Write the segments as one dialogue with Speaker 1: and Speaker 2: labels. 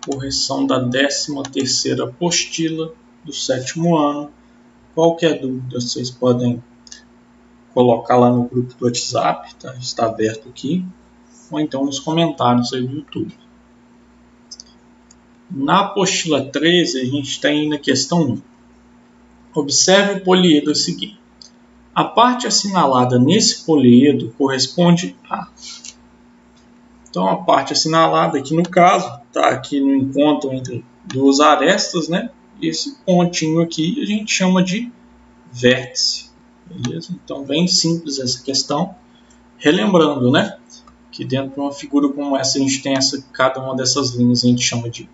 Speaker 1: correção da 13ª apostila do 7º ano. Qualquer dúvida vocês podem colocar lá no grupo do WhatsApp, tá? Está aberto aqui, ou então nos comentários aí do YouTube. Na apostila 13, a gente está aí na questão 1. Observe o poliedo a seguir. A parte assinalada nesse poliedo corresponde a... Então, a parte assinalada aqui no caso, está aqui no encontro entre duas arestas, né? Esse pontinho aqui a gente chama de vértice. Beleza? Então, bem simples essa questão. Relembrando, né? Que dentro de uma figura como essa, a gente tem cada uma dessas linhas a gente chama de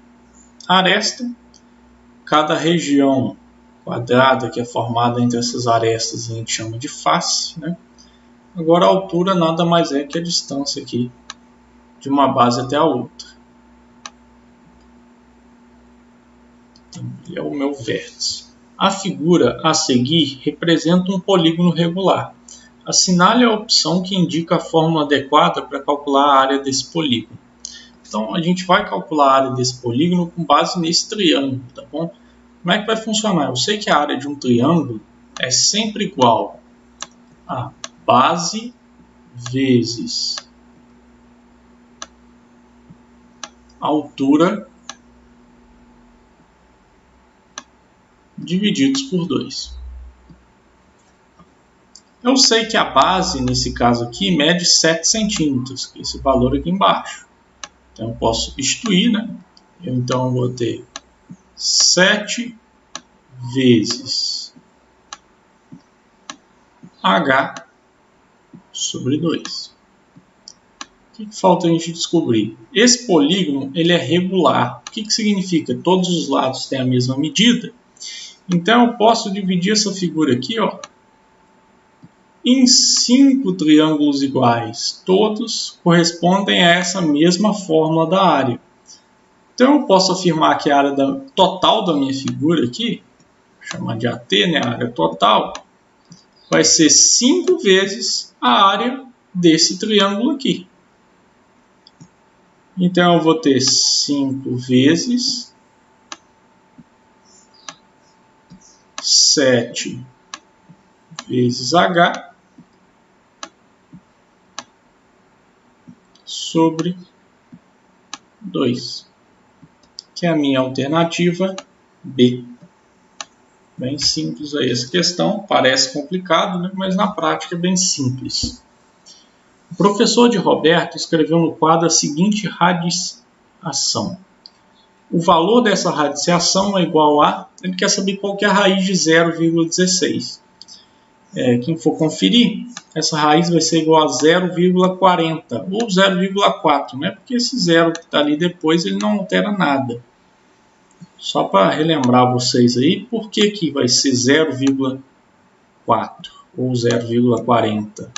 Speaker 1: aresta. Cada região quadrada que é formada entre essas arestas a gente chama de face, né? Agora, a altura nada mais é que a distância aqui de uma base até a outra. Então, ele é o meu vértice. A figura a seguir representa um polígono regular. Assinale a opção que indica a fórmula adequada para calcular a área desse polígono. Então, a gente vai calcular a área desse polígono com base nesse triângulo, tá bom? Como é que vai funcionar? Eu sei que a área de um triângulo é sempre igual a base vezes altura divididos por 2. Eu sei que a base, nesse caso aqui, mede 7 centímetros, que é esse valor aqui embaixo. Então, eu posso substituir, né? Então, eu vou ter 7 vezes H sobre 2. O que falta a gente descobrir? Esse polígono ele é regular. O que significa? Todos os lados têm a mesma medida. Então, eu posso dividir essa figura aqui, ó, em 5 triângulos iguais. Todos correspondem a essa mesma fórmula da área. Então, eu posso afirmar que a área total da minha figura aqui, vou chamar de AT, né, a área total, vai ser 5 vezes a área desse triângulo aqui. Então, eu vou ter 5 vezes 7 vezes H sobre 2, que é a minha alternativa B. Bem simples aí essa questão, parece complicado, né? Mas na prática é bem simples. O professor de Roberto escreveu no quadro a seguinte radiciação. O valor dessa radiciação é igual a... Ele quer saber qual que é a raiz de 0,16. Quem for conferir, essa raiz vai ser igual a 0,40 ou 0,4, né? Porque esse zero que está ali depois ele não altera nada. Só para relembrar vocês aí, por que que vai ser 0,4 ou 0,40?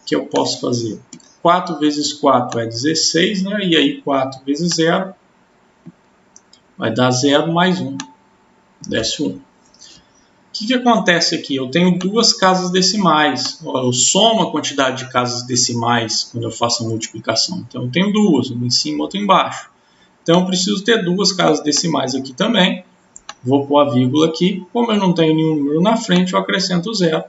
Speaker 1: Que eu posso fazer? 4 vezes 4 é 16, né? E aí 4 vezes 0 vai dar 0 mais 1, desce 1. O que acontece aqui? Eu tenho duas casas decimais. Eu somo a quantidade de casas decimais quando eu faço a multiplicação. Então eu tenho duas, uma em cima e outra embaixo. Então eu preciso ter duas casas decimais aqui também. Vou pôr a vírgula aqui. Como eu não tenho nenhum número na frente, eu acrescento 0.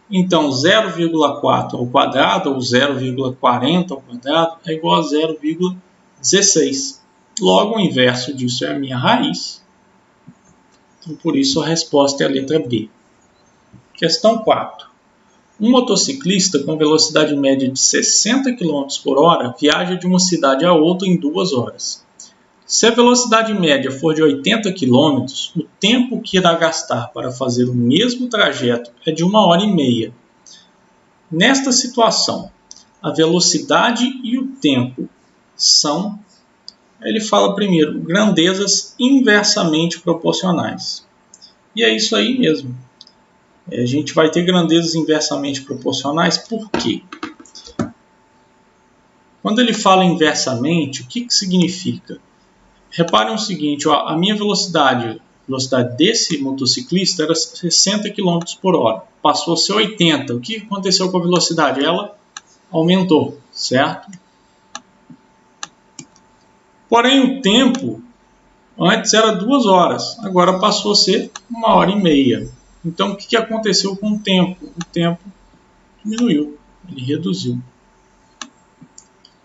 Speaker 1: Então, 0,4 ao quadrado, ou 0,40 ao quadrado, é igual a 0,16. Logo, o inverso disso é a minha raiz. Então, por isso, a resposta é a letra B. Questão 4. Um motociclista com velocidade média de 60 km por hora viaja de uma cidade a outra em 2 horas. Se a velocidade média for de 80 km, o tempo que irá gastar para fazer o mesmo trajeto é de 1h30. Nesta situação, a velocidade e o tempo são, ele fala primeiro, grandezas inversamente proporcionais. E é isso aí mesmo. A gente vai ter grandezas inversamente proporcionais, por quê? Quando ele fala inversamente, o que significa? Reparem o seguinte, ó, a minha velocidade desse motociclista era 60 km por hora. Passou a ser 80. O que aconteceu com a velocidade? Ela aumentou, certo? Porém, o tempo antes era 2 horas, agora passou a ser 1h30. Então, o que aconteceu com o tempo? O tempo diminuiu, ele reduziu.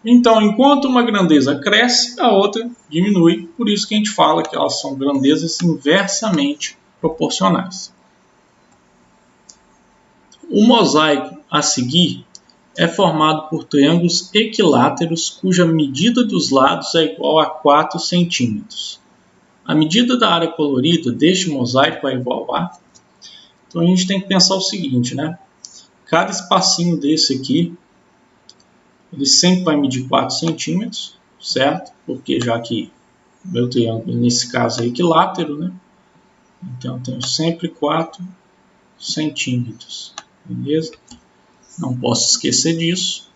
Speaker 1: Então, enquanto uma grandeza cresce, a outra diminui. Por isso que a gente fala que elas são grandezas inversamente proporcionais. O mosaico a seguir é formado por triângulos equiláteros cuja medida dos lados é igual a 4 centímetros. A medida da área colorida deste mosaico é igual a... Então a gente tem que pensar o seguinte, né? Cada espacinho desse aqui, ele sempre vai medir 4 centímetros, certo? Porque já que meu triângulo, nesse caso, é equilátero, né? Então eu tenho sempre 4 centímetros, beleza? Não posso esquecer disso.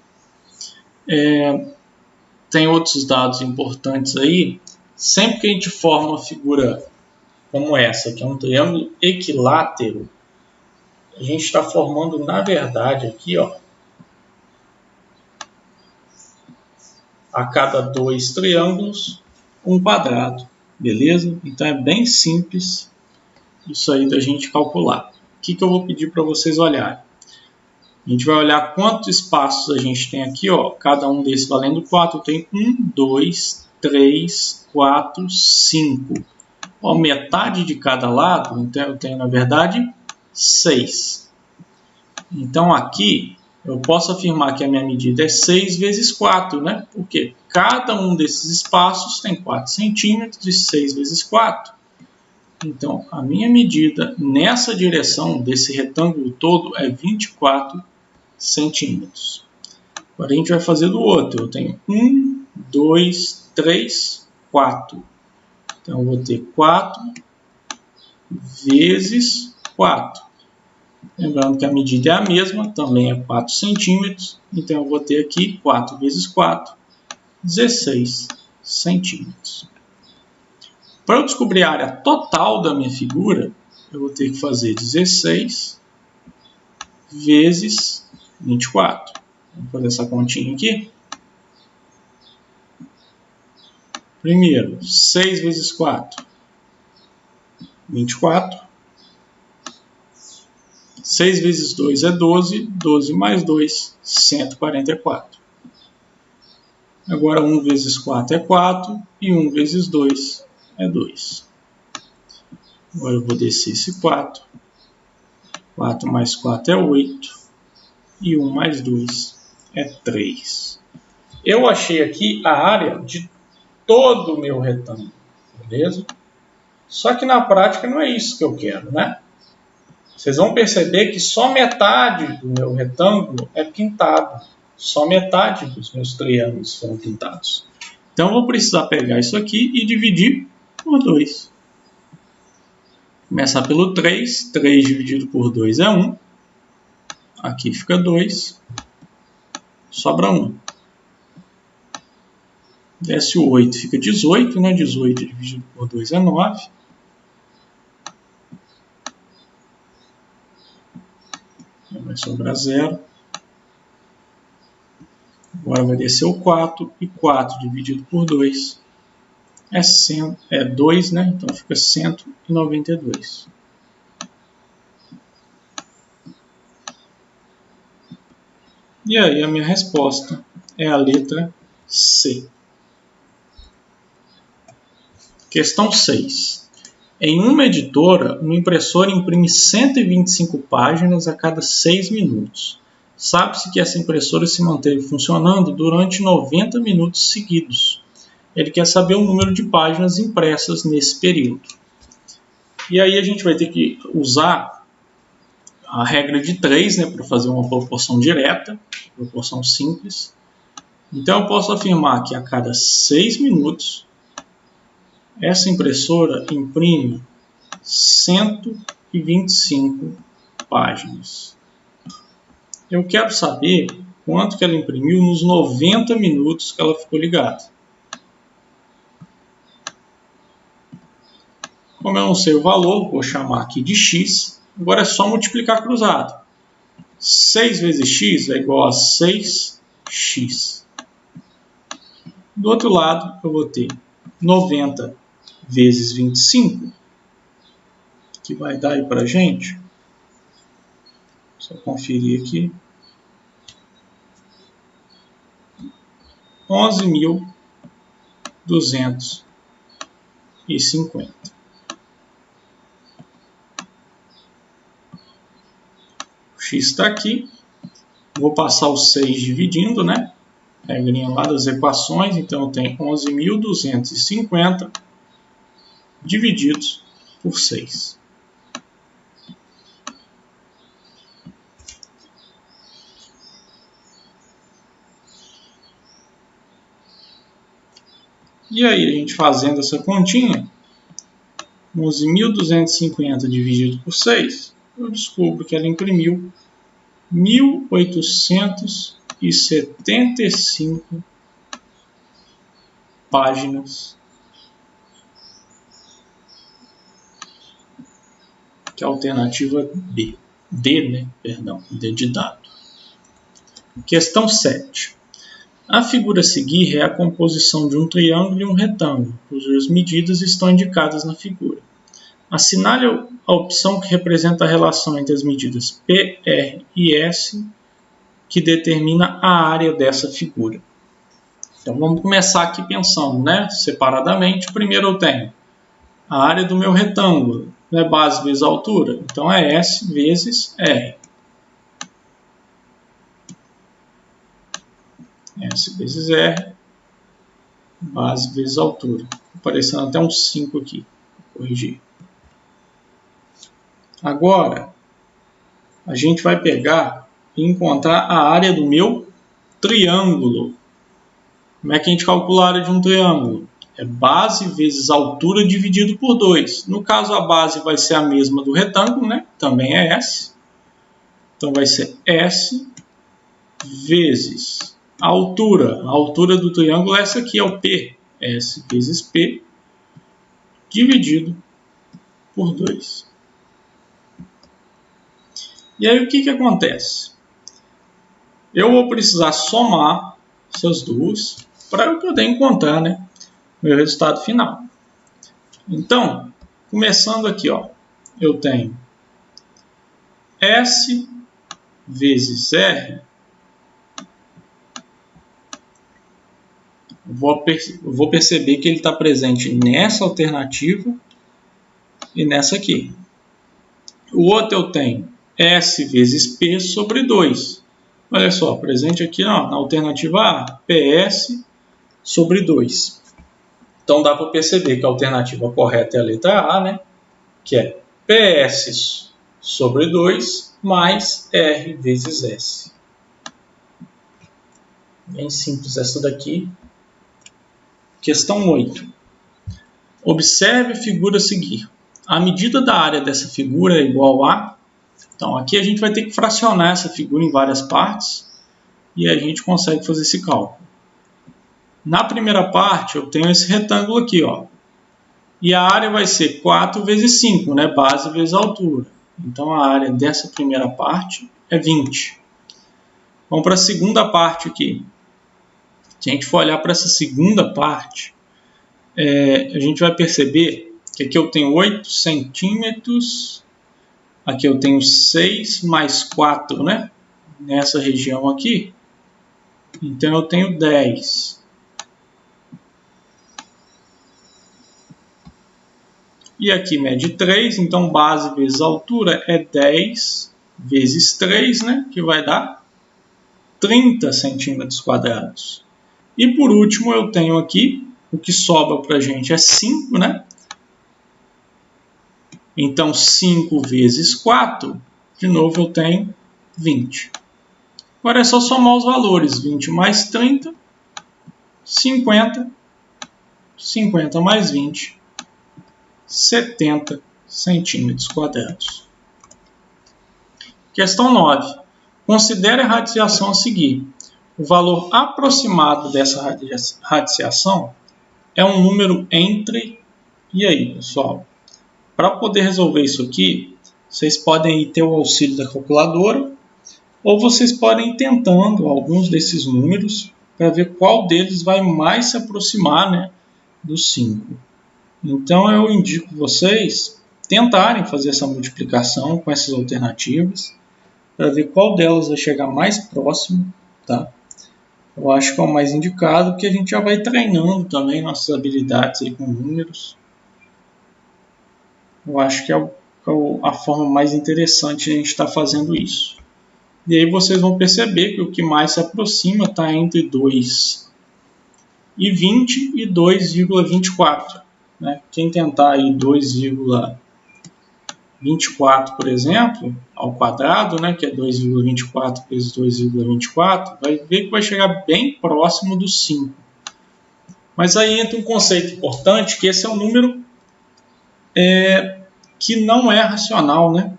Speaker 1: Tem outros dados importantes aí. Sempre que a gente forma uma figura como essa, que é um triângulo equilátero, a gente está formando, na verdade, aqui, ó, a cada 2 triângulos, um quadrado, beleza? Então é bem simples isso aí da gente calcular. O que eu vou pedir para vocês olharem? A gente vai olhar quantos espaços a gente tem aqui, ó, cada um desses valendo 4. Tem 1, 2, 3, 4, 5. Ó, metade de cada lado, então eu tenho, na verdade, 6. Então aqui eu posso afirmar que a minha medida é 6 vezes 4, né? Porque cada um desses espaços tem 4 centímetros e 6 vezes 4. Então a minha medida nessa direção desse retângulo todo é 24 centímetros. Agora a gente vai fazer do outro. Eu tenho 1, 2, 3, 4. Então eu vou ter 4 vezes 4. Lembrando que a medida é a mesma, também é 4 centímetros. Então eu vou ter aqui 4 vezes 4, 16 centímetros. Para eu descobrir a área total da minha figura, eu vou ter que fazer 16 vezes 24. Vamos fazer essa continha aqui. Primeiro, 6 vezes 4, 24. 6 vezes 2 é 12, 12 mais 2, 144. Agora 1 vezes 4 é 4 e 1 vezes 2 é 2. Agora eu vou descer esse 4. 4 mais 4 é 8 e 1 mais 2 é 3. Eu achei aqui a área de todo o meu retângulo, beleza? Só que na prática não é isso que eu quero, né? Vocês vão perceber que só metade do meu retângulo é pintado. Só metade dos meus triângulos foram pintados. Então eu vou precisar pegar isso aqui e dividir por 2. Começar pelo 3. 3 dividido por 2 é 1. Aqui fica 2. Sobra 1. Desce o 8, fica 18, né? 18 dividido por 2 é 9. Vai sobrar 0. Agora vai descer o 4. E 4 dividido por 2 é 2, né? Então fica 192. E aí a minha resposta é a letra C. Questão 6. Em uma editora, uma impressora imprime 125 páginas a cada 6 minutos. Sabe-se que essa impressora se manteve funcionando durante 90 minutos seguidos. Ele quer saber o número de páginas impressas nesse período. E aí a gente vai ter que usar a regra de 3, né, para fazer uma proporção direta, proporção simples. Então eu posso afirmar que a cada 6 minutos, essa impressora imprime 125 páginas. Eu quero saber quanto que ela imprimiu nos 90 minutos que ela ficou ligada. Como eu não sei o valor, vou chamar aqui de x. Agora é só multiplicar cruzado. 6 vezes x é igual a 6x. Do outro lado, eu vou ter 90 vezes 25, que vai dar aí para a gente, só conferir aqui, 11.250. O x está aqui, vou passar o 6 dividindo, né? Regrinha lá das equações, então eu tenho 11.250 divididos por 6. E aí, a gente fazendo essa continha, 11.250 dividido por 6, eu descubro que ela imprimiu 1.875 páginas, que é a alternativa B. D, né? Perdão, D de dado. Questão 7. A figura a seguir é a composição de um triângulo e um retângulo, cujas medidas estão indicadas na figura. Assinale a opção que representa a relação entre as medidas P, R e S, que determina a área dessa figura. Então vamos começar aqui pensando, né, separadamente. Primeiro eu tenho a área do meu retângulo, né, base vezes altura, então é S vezes R. S vezes R, base vezes altura. Aparecendo até um 5 aqui, vou corrigir. Agora, a gente vai pegar e encontrar a área do meu triângulo. Como é que a gente calcula a área de um triângulo? É base vezes altura dividido por 2. No caso, a base vai ser a mesma do retângulo, né? Também é S. Então, vai ser S vezes a altura. A altura do triângulo é essa aqui, é o P. S vezes P dividido por 2. E aí, o que acontece? Eu vou precisar somar essas duas para eu poder encontrar, né, meu resultado final. Então, começando aqui, ó, eu tenho S vezes R. Eu vou perceber que ele está presente nessa alternativa e nessa aqui. O outro eu tenho S vezes P sobre 2. Olha só, presente aqui ó, na alternativa A, PS sobre 2. Então dá para perceber que a alternativa correta é a letra A, né? Que é PS sobre 2 mais R vezes S. Bem simples essa daqui. Questão 8. Observe a figura a seguir. A medida da área dessa figura é igual a... Então, aqui a gente vai ter que fracionar essa figura em várias partes e a gente consegue fazer esse cálculo. Na primeira parte, eu tenho esse retângulo aqui, ó. E a área vai ser 4 vezes 5, né? Base vezes altura. Então, a área dessa primeira parte é 20. Vamos para a segunda parte aqui. Se a gente for olhar para essa segunda parte, a gente vai perceber que aqui eu tenho 8 centímetros, aqui eu tenho 6 mais 4, né? Nessa região aqui. Então eu tenho 10. E aqui mede 3, então base vezes altura é 10 vezes 3, né? Que vai dar 30 centímetros quadrados. E por último eu tenho aqui, o que sobra para a gente é 5, né? Então 5 vezes 4, de novo eu tenho 20. Agora é só somar os valores, 20 mais 30, 50, 50 mais 20, 70 centímetros quadrados. Questão 9. Considere a radiciação a seguir. O valor aproximado dessa radiciação é um número entre... E aí, pessoal? Para poder resolver isso aqui, vocês podem ter o auxílio da calculadora ou vocês podem ir tentando alguns desses números para ver qual deles vai mais se aproximar, né, do 5. Então eu indico vocês tentarem fazer essa multiplicação com essas alternativas para ver qual delas vai chegar mais próximo, tá? Eu acho que é o mais indicado, porque a gente já vai treinando também nossas habilidades aí com números. Eu acho que é a forma mais interessante de a gente estar fazendo isso. E aí vocês vão perceber que o que mais se aproxima está entre 2,20 e 2,24. Né? Quem tentar aí 2,24, por exemplo, ao quadrado, né, que é 2,24 vezes 2,24, vai ver que vai chegar bem próximo do 5. Mas aí entra um conceito importante, que esse é um número que não é racional, né?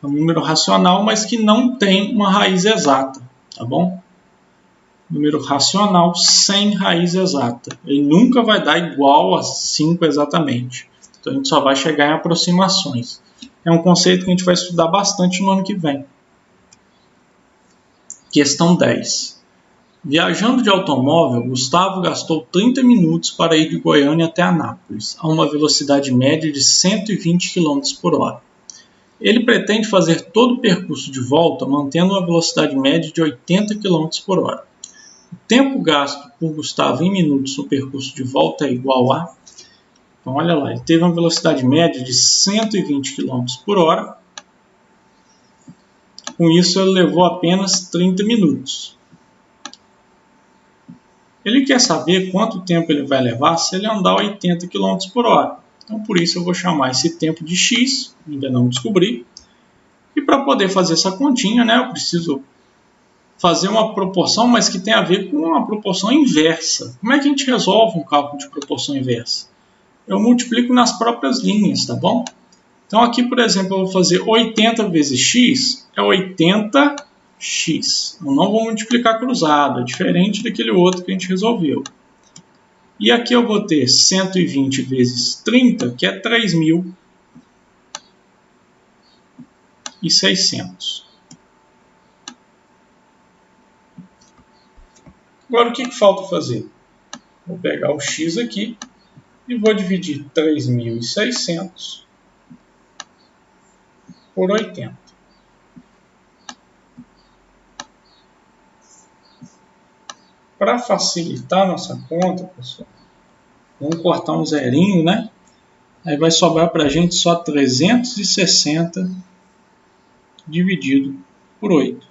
Speaker 1: É um número racional, mas que não tem uma raiz exata, tá bom? Número racional sem raiz exata. Ele nunca vai dar igual a 5 exatamente. Então a gente só vai chegar em aproximações. É um conceito que a gente vai estudar bastante no ano que vem. Questão 10. Viajando de automóvel, Gustavo gastou 30 minutos para ir de Goiânia até Anápolis, a uma velocidade média de 120 km por hora. Ele pretende fazer todo o percurso de volta mantendo uma velocidade média de 80 km por hora. O tempo gasto por Gustavo em minutos no percurso de volta é igual a... Então, olha lá, ele teve uma velocidade média de 120 km por hora. Com isso, ele levou apenas 30 minutos. Ele quer saber quanto tempo ele vai levar se ele andar 80 km por hora. Então, por isso, eu vou chamar esse tempo de x, ainda não descobri. E para poder fazer essa continha, né, eu preciso fazer uma proporção, mas que tem a ver com uma proporção inversa. Como é que a gente resolve um cálculo de proporção inversa? Eu multiplico nas próprias linhas, tá bom? Então, aqui, por exemplo, eu vou fazer 80 vezes x, é 80x. Eu não vou multiplicar cruzado, é diferente daquele outro que a gente resolveu. E aqui eu vou ter 120 vezes 30, que é 3.600. Agora, o que falta fazer? Vou pegar o x aqui e vou dividir 3.600 por 80. Para facilitar a nossa conta, pessoal, vamos cortar um zerinho, né? Aí vai sobrar para a gente só 360 dividido por 8.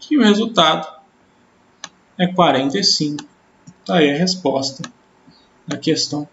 Speaker 1: E o resultado é 45. Está aí a resposta da questão